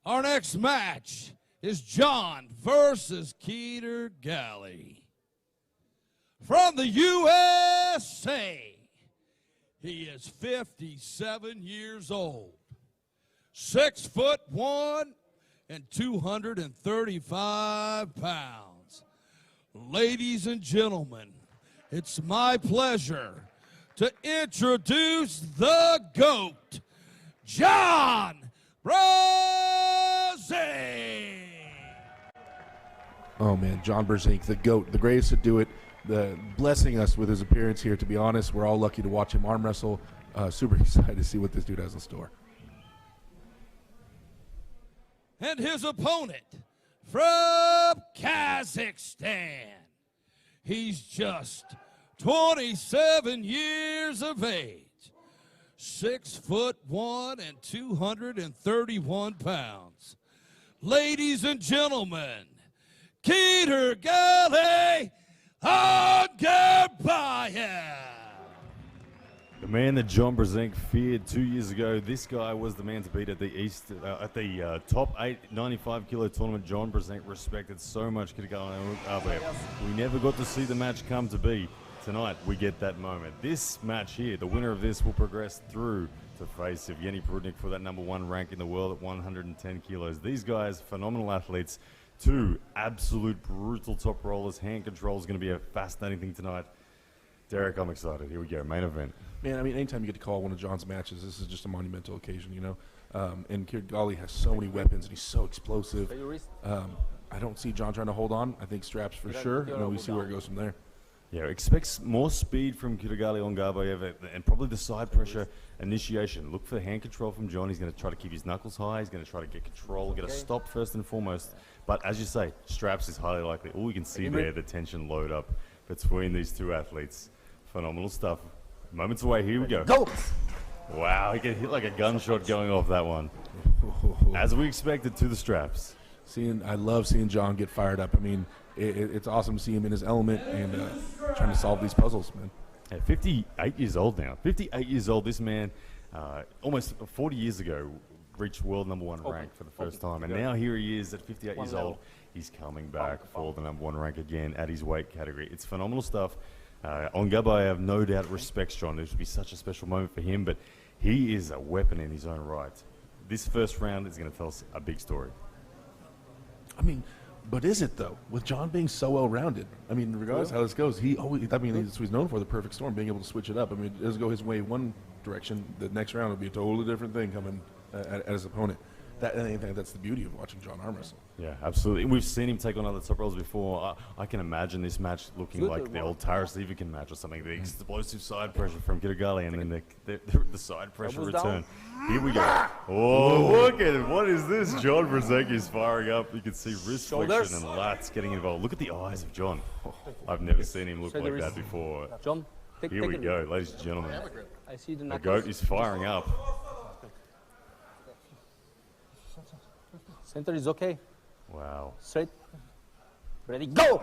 Our next match is John versus Kydirgali. From the USA, he is 57 years old, 6'1" and 235 pounds. Ladies and gentlemen, it's my pleasure to introduce the GOAT, John brzenk. Oh man, John brzenk, the GOAT, the greatest to do it, blessing us with his appearance here. To be honest, we're all lucky to watch him arm wrestle. Super excited to see what this dude has in store. And his opponent from Kazakhstan. He's just 27 years of age, 6'1" and 231 pounds. Ladies and gentlemen, kydirgali ongarbaev. The man that John brzenk feared 2 years ago. This guy was the man to beat at the top 8 95 kilo tournament. John brzenk respected so much kydirgali ongarbaev. We never got to see the match come to be. Tonight we get that moment. This match here, the winner of this will progress through to face Evgeny Prudnik for that #1 rank in the world at 110 kilos. These guys, phenomenal athletes, two absolute brutal top rollers. Hand control is going to be a fascinating thing tonight. Derek, I'm excited. Here we go, main event. Man, I mean, anytime you get to call one of John's matches, this is just a monumental occasion, you know. And kydirgali has so many weapons, and he's so explosive. I don't see John trying to hold on. I think straps for sure, and then we see where it goes from there. Yeah, expects more speed from kydirgali ongarbaev and probably the side pressure initiation. Look for the hand control from John. He's going to try to keep his knuckles high. He's going to try to get control, get a stop first and foremost. But as you say, straps is highly likely. All you can see there, the tension load up between these two athletes. Phenomenal stuff. Moments away, here we go. Go! Wow, he get hit like a gunshot going off that one. As we expected, to the straps. I love seeing John get fired up. I mean, it's awesome to see him in his element and trying to solve these puzzles, man. Yeah, 58 years old now. 58 years old. This man, almost 40 years ago, reached world #1 rank for the first time. And now here he is at 58 years old. He's coming back for the #1 rank again at his weight category. It's phenomenal stuff. Ongarbaev no doubt respects John. This would be such a special moment for him, but he is a weapon in his own right. This first round is going to tell us a big story. I mean, but is it though? With John being so well-rounded, I mean, regardless how this goes, that's what he's known for, the perfect storm, being able to switch it up. I mean, it doesn't go his way one direction, the next round will be a totally different thing coming at his opponent. I think that's the beauty of watching John arm wrestle. Yeah, absolutely. We've seen him take on other top rollers before. I can imagine this match looking like the old Taras Levikin match or something. The explosive side pressure from kydirgali and then the side pressure return. Here we go. Oh, look at it. What is this? John brzenk is firing up. You can see wrist flexion and lats getting involved. Look at the eyes of John. I've never seen him look like that before. John, here we go, ladies and gentlemen. I see the GOAT is firing up. Center is okay. Wow. Straight. Ready, go!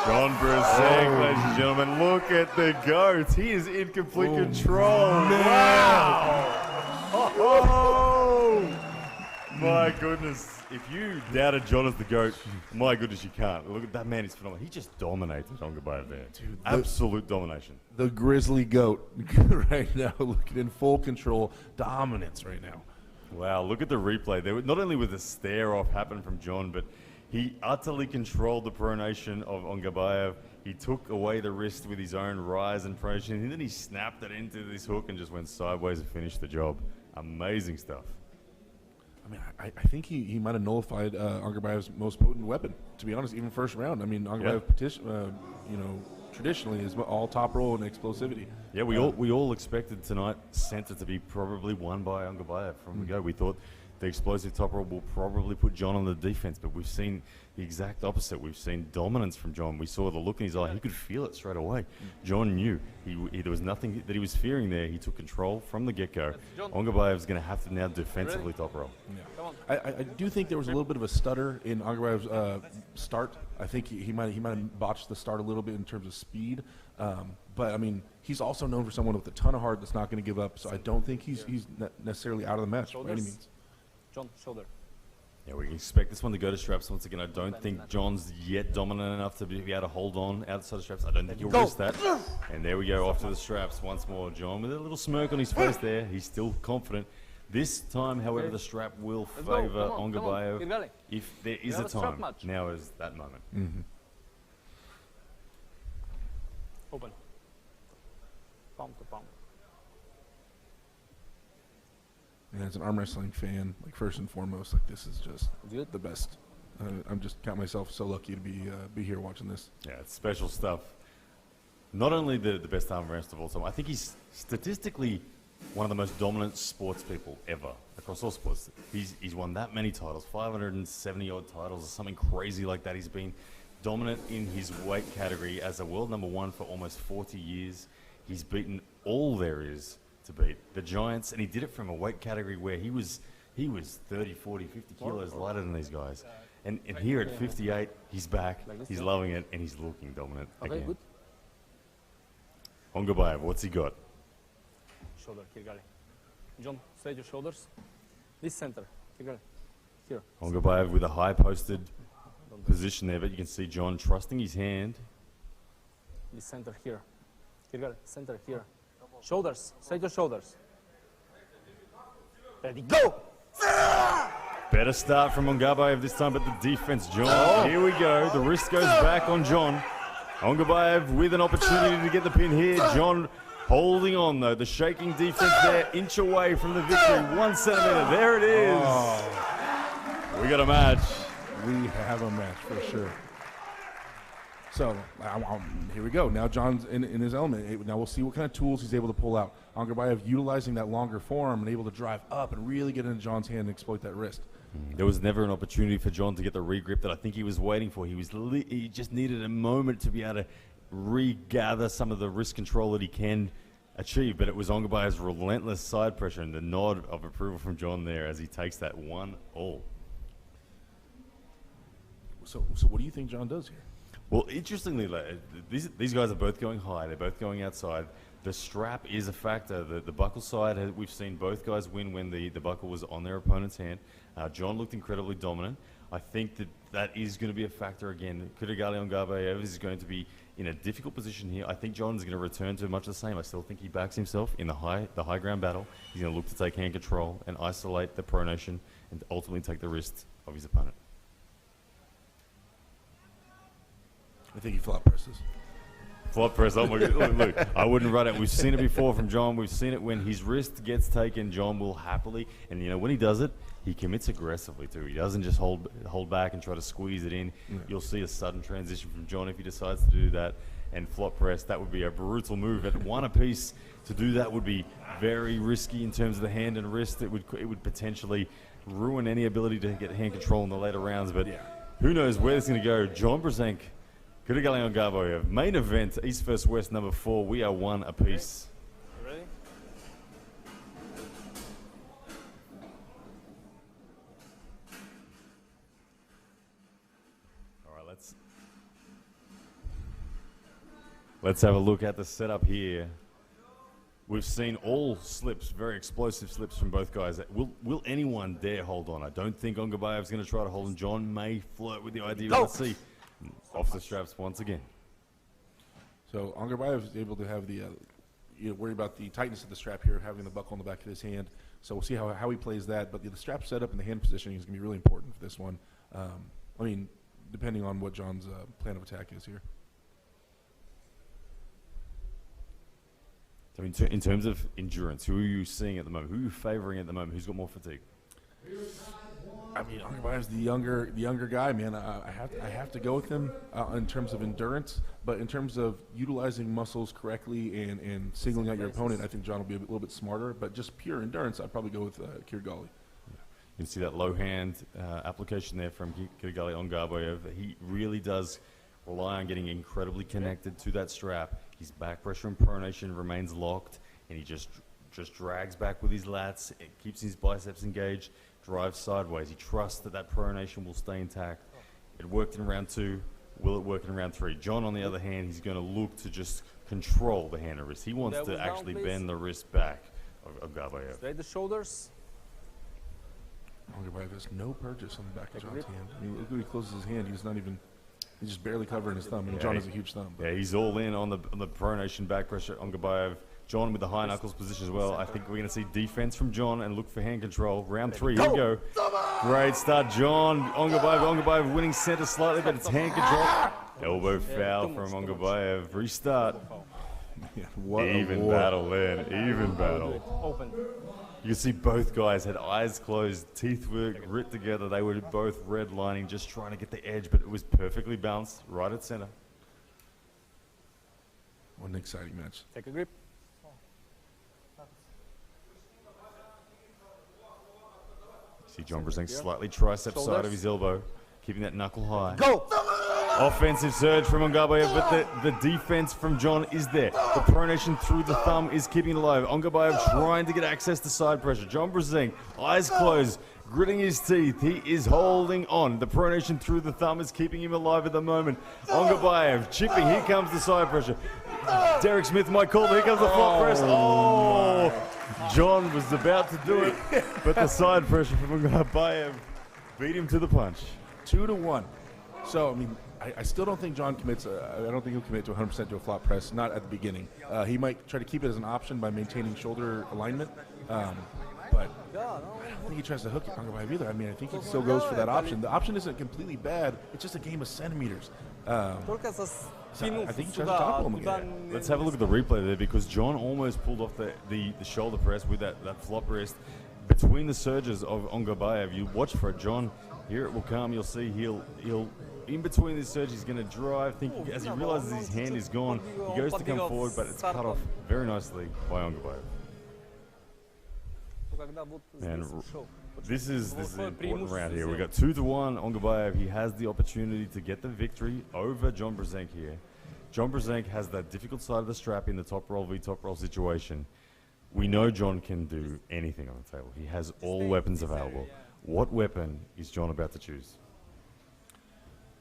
John brzenk, ladies and gentlemen. Look at the GOAT. He is in complete control. Wow! Oh! My goodness. If you doubted John as the GOAT, my goodness, you can't. Look at that man. He's phenomenal. He just dominated ongarbaev there. Dude, absolute domination. The grizzly GOAT right now, looking in full control. Dominance right now. Wow, look at the replay. There, not only was a stare-off happen from John, but he utterly controlled the pronation of ongarbaev. He took away the wrist with his own rise and pronation, and then he snapped it into this hook and just went sideways and finished the job. Amazing stuff. I mean, I think he might have nullified ongarbaev's most potent weapon, to be honest, even first round. I mean, ongarbaev, traditionally is all top roll and explosivity. Yeah, we all expected tonight center to be probably won by ongarbaev from the go. We thought the explosive top roll will probably put John on the defense, but we've seen the exact opposite. We've seen dominance from John. We saw the look in his eye. He could feel it straight away. John knew there was nothing that he was fearing there. He took control from the get-go. Ongarbaev's going to have to now defensively top roll. Yeah. I do think there was a little bit of a stutter in ongarbaev's start. I think he might have botched the start a little bit in terms of speed. But I mean, he's also known for someone with a ton of heart that's not going to give up. So I don't think he's necessarily out of the match by any means. John, shoulder. Yeah, we can expect this one to go to straps once again. I don't think John's yet dominant enough to be able to hold on outside of straps. I don't think he'll risk that. And there we go, off to the straps once more. John with a little smirk on his face there. He's still confident. This time, however, the strap will favor Ongarbaev. If there is a time, now is that moment. Mm-hmm. Open. Palm to palm. And as an arm wrestling fan, like first and foremost, like this is just the best. I'm just count myself so lucky to be here watching this. Yeah, it's special stuff. Not only the best arm wrestler of all time, I think he's statistically one of the most dominant sports people ever across all sports. He's won that many titles, 570 odd titles or something crazy like that. He's been dominant in his weight category as a world #1 for almost 40 years. He's beaten all there is to beat the giants, and he did it from a weight category where he was 30, 40, 50 kilos lighter than these guys. And here at 58, he's back, he's loving it, and he's looking dominant again. Good. Ongarbaev, what's he got? Shoulder, kydirgali. John, straight your shoulders. This center, kydirgali. Here. Ongarbaev with a high posted position there, but you can see John trusting his hand. This center here. Kydirgali, center here. Shoulders, straight your shoulders. Ready, go! Better start from Ongarbaev this time, but the defense, John. Here we go. The wrist goes back on John. Ongarbaev with an opportunity to get the pin here. John holding on, though. The shaking defense there, inch away from the victory. 1 centimeter. There it is. Oh. We got a match. We have a match for sure. So here we go. Now John's in his element. Now we'll see what kind of tools he's able to pull out. Ongarbaev utilizing that longer forearm and able to drive up and really get into John's hand and exploit that wrist. There was never an opportunity for John to get the regrip that I think he was waiting for. He just needed a moment to be able to regather some of the wrist control that he can achieve. But it was Ongarbaev's relentless side pressure and the nod of approval from John there as he takes that 1-all. So what do you think John does here? Well, interestingly, these guys are both going high. They're both going outside. The strap is a factor. The buckle side, we've seen both guys win when the buckle was on their opponent's hand. John looked incredibly dominant. I think that is going to be a factor again. Kydirgali Ongarbaev is going to be in a difficult position here. I think John's going to return to much the same. I still think he backs himself in the high ground battle. He's going to look to take hand control and isolate the pronation and ultimately take the wrist of his opponent. I think he flop presses. Flop press. Oh my God. Look, I wouldn't run it. We've seen it before from John. We've seen it when his wrist gets taken. John will happily, and when he does it, he commits aggressively too. He doesn't just hold back and try to squeeze it in. Yeah. You'll see a sudden transition from John if he decides to do that. And flop press, that would be a brutal move. At 1 apiece, to do that would be very risky in terms of the hand and wrist. It would potentially ruin any ability to get hand control in the later rounds. But who knows where it's going to go. John Brzenk, Kydirgali Ongarbaev, main event, East vs West #4. We are 1 apiece. Ready? All right, let's have a look at the setup here. We've seen all slips, very explosive slips from both guys. Will anyone dare hold on? I don't think Ongarbaev's going to try to hold on. John may flirt with the idea. Let's see. Off the straps once again. So Ongarbaev is able to have the, worry about the tightness of the strap here, having the buckle on the back of his hand. So we'll see how he plays that. But the strap setup and the hand positioning is going to be really important for this one. Depending on what John's plan of attack is here. So in terms of endurance, who are you seeing at the moment? Who are you favoring at the moment? Who's got more fatigue? Ongarbaev's the younger guy, man. I have to go with him in terms of endurance, but in terms of utilizing muscles correctly and singling out your opponent, I think John will be a little bit smarter. But just pure endurance, I'd probably go with kydirgali. You can see that low hand application there from Kydirgali Ongarbaev. He really does rely on getting incredibly connected to that strap. His back pressure and pronation remains locked, and he just drags back with his lats. It keeps his biceps engaged. Drives sideways. He trusts that pronation will stay intact. It worked in round 2. Will it work in round 3? John, on the other hand, he's going to look to just control the hand and wrist. He wants to actually bend the wrist back of Ongarbaev. Straight the shoulders. Ongarbaev has no purchase on the back of Take a John's grip. hand. I mean, look when he closes his hand. He's just barely covering his thumb. I mean, Yeah, John has a huge thumb. But Yeah, he's all in on the pronation back pressure. Ongarbaev, John with the high knuckles position as well. I think we're going to see defense from John and look for hand control. Round 3, here we go. Great start, John. Ongarbaev winning center slightly, but it's hand control. Elbow foul from Ongarbaev. Restart. yeah, what a Even war. battle then. Even battle. Open. You can see both guys had eyes closed, teeth were grit together. They were both redlining, just trying to get the edge, but it was perfectly balanced right at center. What an exciting match. Take a grip. See John Brzenk slightly tricep side Shoulders. of his elbow, keeping that knuckle high. Go! Offensive surge from Ongarbaev, but the defense from John is there. The pronation through the thumb is keeping it alive. Ongarbaev trying to get access to side pressure. John Brzenk, eyes closed, gritting his teeth. He is holding on. The pronation through the thumb is keeping him alive at the moment. Ongarbaev chipping. Here comes the side pressure. Derek Smith might call. Here comes the flop press. Oh, John was about to do it, but the side pressure from Ongarbaev beat him to the punch. 2-1. So, I mean, I still don't think John commits. I don't think he'll commit to 100% to a flop press, not at the beginning. He might try to keep it as an option by maintaining shoulder alignment. But I don't think he tries to hook Ongarbaev either. I mean, I think he still goes for that option. The option isn't completely bad. It's just a game of centimeters. I I think he tries to topple him again. Let's have a look at the replay there because John almost pulled off the shoulder press with that flop wrist between the surges of Ongarbaev. You watch for it, John. Here it will come. You'll see he'll in between this surge he's going to drive. As he realizes his hand is gone, he goes to come forward, but it's cut off very nicely by Ongarbaev. Man, this is an important round here. We've got 2-1. Ongarbaev, he has the opportunity to get the victory over John Brzenk here. John Brzenk has that difficult side of the strap in the top roll v top roll situation. We know John can do anything on the table. He has all weapons available. What weapon is John about to choose?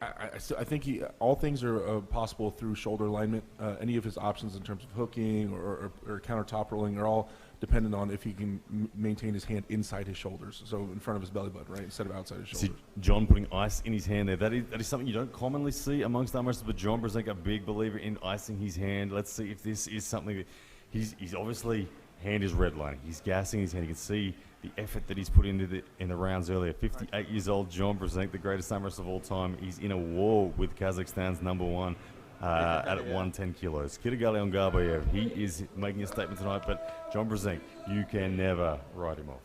I think all things are possible through shoulder alignment. Any of his options in terms of hooking or counter top rolling are all dependent on if he can maintain his hand inside his shoulders, so in front of his belly button, right, instead of outside his shoulders. See John putting ice in his hand there. That is something you don't commonly see amongst arm wrestlers, but John Brzenk, a big believer in icing his hand. Let's see if this is something that he's obviously hand is redlining. He's gassing his hand. You can see the effort that he's put into in the rounds earlier. 58 years old, John Brzenk, the greatest arm wrestler of all time. He's in a war with Kazakhstan's #1 at 110 kilos. Kydirgali Ongarbayev, he is making a statement tonight, but John Brzenk, you can never write him off.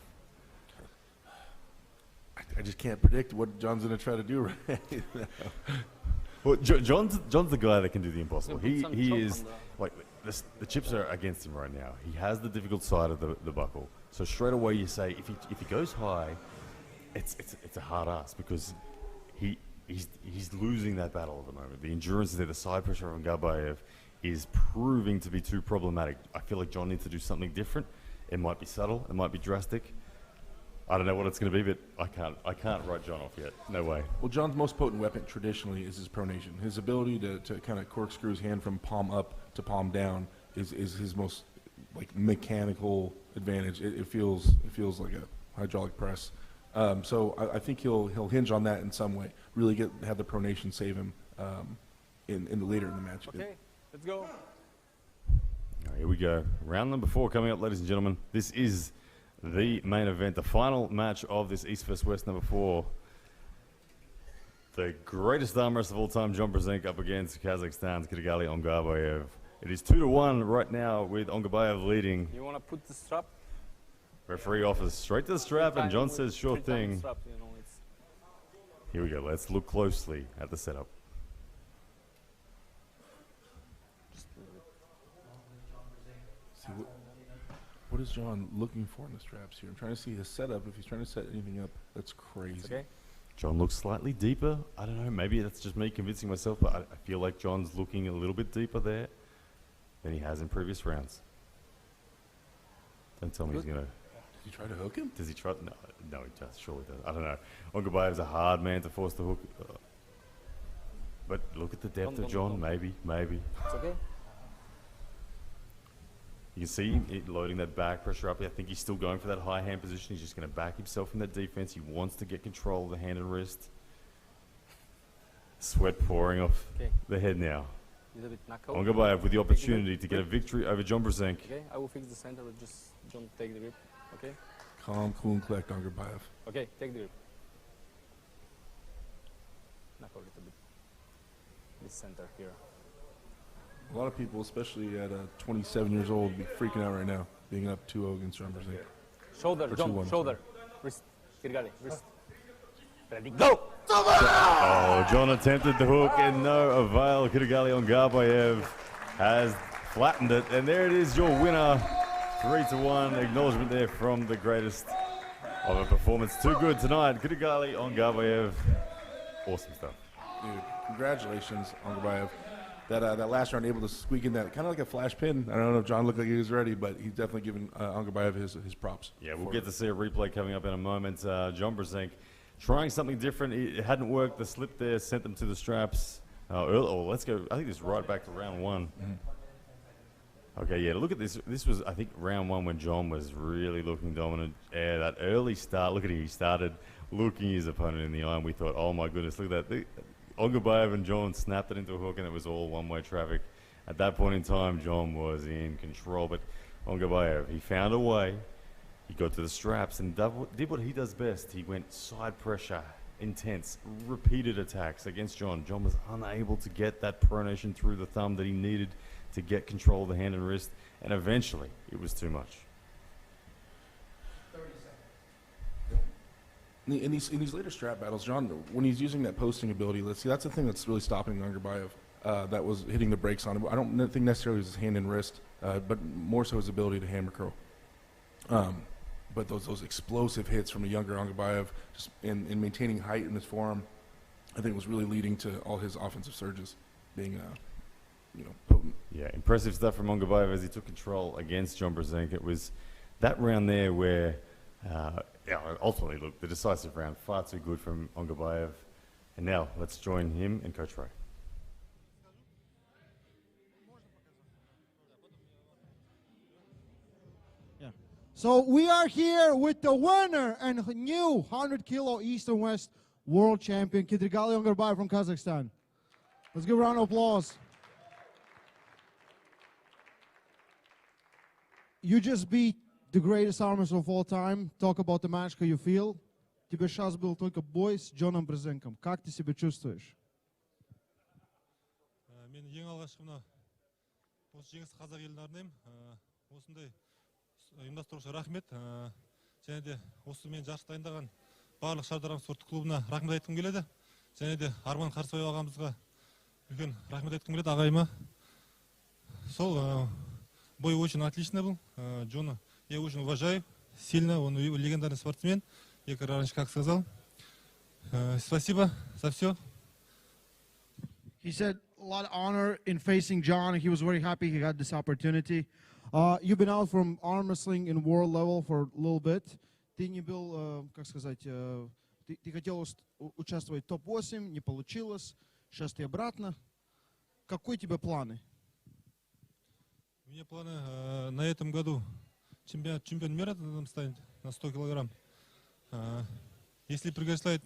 I just can't predict what John's going to try to do right now. Well, John's the guy that can do the impossible. Put some He choke is on like the chips are against him right now. He has the difficult side of the buckle. So straight away you say if he goes high, it's a hard ask because he's losing that battle at the moment. The endurance is there. The side pressure of Ongarbaev is proving to be too problematic. I feel like John needs to do something different. It might be subtle. It might be drastic. I don't know what it's going to be, but I can't write John off yet. No way. Well, John's most potent weapon traditionally is his pronation. His ability to kind of corkscrew his hand from palm up to palm down is his most like mechanical advantage. It feels like a hydraulic press. So I think he'll hinge on that in some way. Really have the pronation save him later in the match. Okay, let's go. All right, here we go. Round number 4 coming up, ladies and gentlemen. This is the main event, the final match of this East vs West number 4. The greatest arm wrestler of all time, John Brzenk, up against Kazakhstan's Kydirgali Ongarbaev. It is 2-1 right now with Ongarbaev leading. You want to put the strap? Referee offers straight to the strap, and John says sure Three times thing. strap, you know, it's Here we go. Let's look closely at the setup. See, what is John looking for in the straps here? I'm trying to see his setup. If he's trying to set anything up, that's crazy. okay. John looks slightly deeper. I don't know. Maybe that's just me convincing myself, but I feel like John's looking a little bit deeper there than he has in previous rounds. Don't tell me he's going to... Did he try to hook him? Does he try? No, he does. Surely does. I don't know. Ongarbaev's a hard man to force the hook. But look at the depth of John. Maybe. It's okay. You can see him loading that back pressure up. I think he's still going for that high hand position. He's just going to back himself in that defense. He wants to get control of the hand and wrist. Sweat pouring off the head now. Ongarbaev with the opportunity to get a victory over John Brzenk. Okay, I will fix the center, but just don't take the grip. Okay? Calm, cool, and collect, Ongarbaev. Okay, take the grip. Knock out a little bit. This center here. A lot of people, especially at 27 years old, be freaking out right now, being up 2-0 against John Brzenk. Shoulder, Or2-1, shoulder. Wrist. Kydyrgali, wrist. Ready, go! Oh, John attempted the hook and no avail. Kydyrgali Ongarbaev has flattened it. And there it is, your winner. 3-1. Acknowledgement there from the greatest of a performance. Too good tonight. Kydyrgali Ongarbaev. Awesome stuff. Dude, congratulations, Ongarbaev. That last round, able to squeak in that, kind of like a flash pin. I don't know if John looked like he was ready, but he's definitely given Ongarbaev his props. Yeah, we'll get to see a replay coming up in a moment. John Brzenk trying something different. It hadn't worked. The slip there sent them to the straps. Let's go. I think this is right back to round one. Mm-hmm. Okay, yeah, look at this. This was, I think, round one when John was really looking dominant. Yeah, that early start. Look at him. He started looking his opponent in the eye, and we thought, oh, my goodness, look at that. Ongarbaev and John snapped it into a hook, and it was all one-way traffic. At that point in time, John was in control, but Ongarbaev, he found a way. He got to the straps and did what he does best. He went side pressure, intense, repeated attacks against John. John was unable to get that pronation through the thumb that he needed to get control of the hand and wrist, and eventually it was too much. 30 seconds. In these later strap battles, John, when he's using that posting ability, let's see, that's the thing that's really stopping Ongarbaev. That was hitting the brakes on him. I don't think necessarily it was his hand and wrist, but more so his ability to hammer curl. But those explosive hits from a younger Ongarbaev, just in maintaining height in his forearm, I think was really leading to all his offensive surges being, potent. Yeah, impressive stuff from Ongarbaev as he took control against John Brzenk. It was that round there where, ultimately, look, the decisive round, far too good from Ongarbaev. And now, let's join him and Coach Ray. So we are here with the winner and new 100-kilo East and West world champion, Kydirgaly Ongarbaev from Kazakhstan. Let's give a round of applause. You just beat the greatest armors of all time. Talk about the match, how you feel. Тебе сейчас был только бой с Джоном Брзенком. Как ты себя чувствуешь? Мен ең алғашқы мына осы жеңіс қазақ еліне арнаймын. Осындай ұйымдастырушы рахмет. Және де осы мен жарыс дайындаған барлық шардарам спорт клубына рахмет айтқым келеді. Және де Арман Қарсыбай ағамызға үлкен рахмет айтқым келеді, ағайыма. Сол бой очень отличный был. Джона я очень уважаю, сильно, он легендарный спортсмен. Я раньше как сказал. Спасибо за все. He said a lot of honor in facing John. He was very happy he got this opportunity. You've been out from arm wrestling in world level for a little bit. Ты не был, как сказать, ты хотел участвовать в топ-8, не получилось. Сейчас ты обратно. Какие у тебя планы? У меня планы на этом году чемпион мира станет на 100 килограмм. Если приглашают,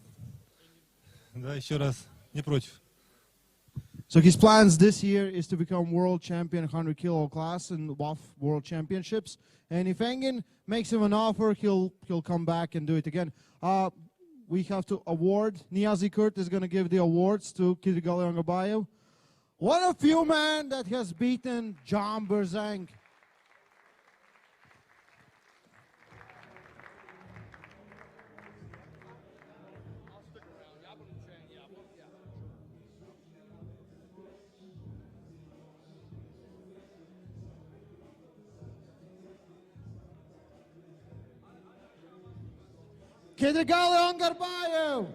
да, еще раз, не против. So his plans this year is to become world champion 100 kilo class in WAF World Championships. And if Engin makes him an offer, he'll come back and do it again. We have to award. Niazi Kurt is going to give the awards to Kydyrgaly Ongarbaev. One of few man that has beaten John Brzenk. Kydyrgaly Ongarbaev.